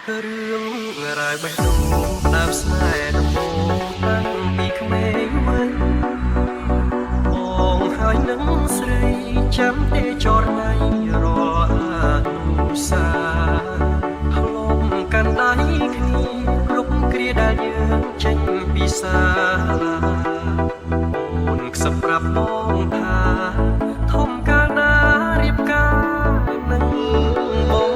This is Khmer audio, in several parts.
រឿងរ៉ាវបេះដូងដើមស្នេហ៍ដំបូងតាំងពីក្មេងវ័យបងហើយនឹងស្រីចាំទេចរណៃរអានុសាខ្លំកាន់ដៃគ្នាគ្រប់គ្រាដែលយើងចេញពីសាលាអូនខ្សឹបប្រាប់បងថាធំកាលណារៀបការនឹងបង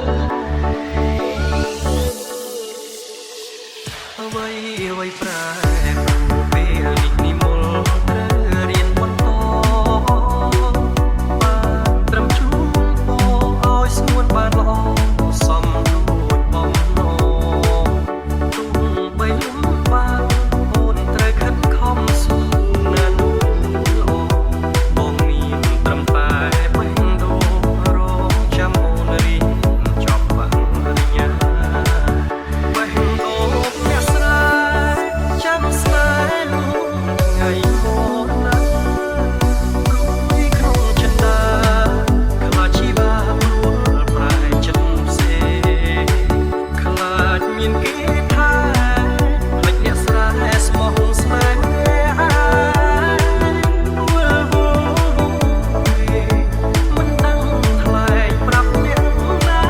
អ្វីប្រែពេលនេះនិមលត្រូវរៀនបន្តបានត្រឹមជួបបងឲ្យស្ងួនបានល្អសំរួចបំណងទុំបីលំបានអូនត្រូវខិតខំស៊ូណាស់នោះល្អបងមានត្រឹមតែបេះដូងរងចាំអូនរៀនចប់បានរិញ្ញាបេះដូងអ្នកស្រីចាំស្នេហ៍នោះថ្ងៃមកណារួយក្នុងចិន្តាខ្លាចជីវ៉ាព្រួលប្រែចិត្តផ្សេងខ្លាចមានគេថាភ្លេចអ្នកស្រែស្មោះស្នេហាវល់វល់មិនដឹងថ្លែងប្រាប់អ្នកណា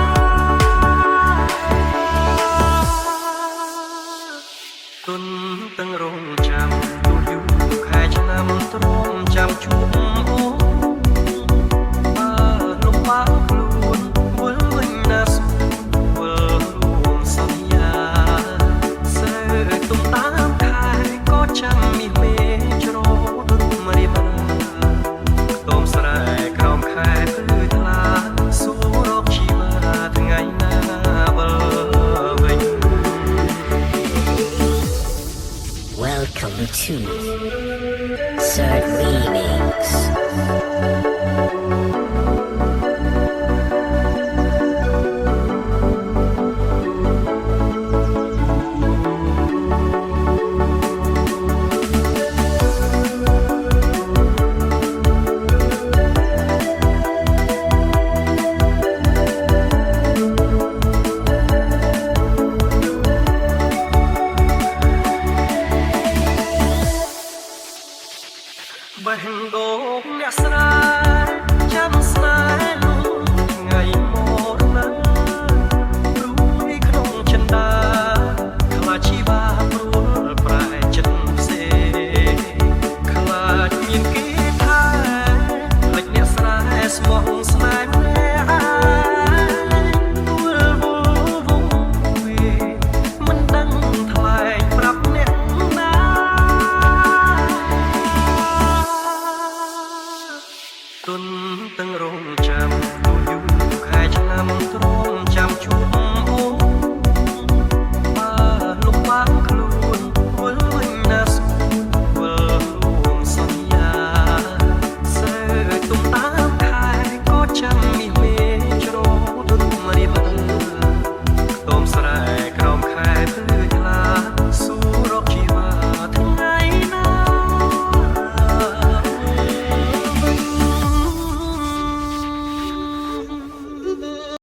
ទុនទាំងរងចាំទូយូរខែឆ្នាំទ្រាំចាំជួបអូនបើលំបាកខ្លួនវិលវិញណាស់វិលរួមសន្យាស្រើទុំតាមខែក៏ចាំមានមេច្រោតរុំរៀបរាខ្ទមស្រែក្រោមខែភ្លឺថ្លាសួររកជីវ៉ាថ្ងៃណាវិលវិញ Welcome to Third Remix. បេះដូងអ្នកស្រីចាំស្នេហ៍នោះថ្ងៃមកណារួយក្នុងចិន្តាខ្លាចជីវ៉ាព្រួលប្រែចិត្តផ្សេងខ្លាចមានគេថាភ្លេចអ្នកស្រែស្មោះស្នេហាវល់វល់មិនដឹងថ្លែងប្រាប់អ្នកណាទុនទាំងរងចាំទូយូរខែឆ្នាំទ្រាំចាំជួប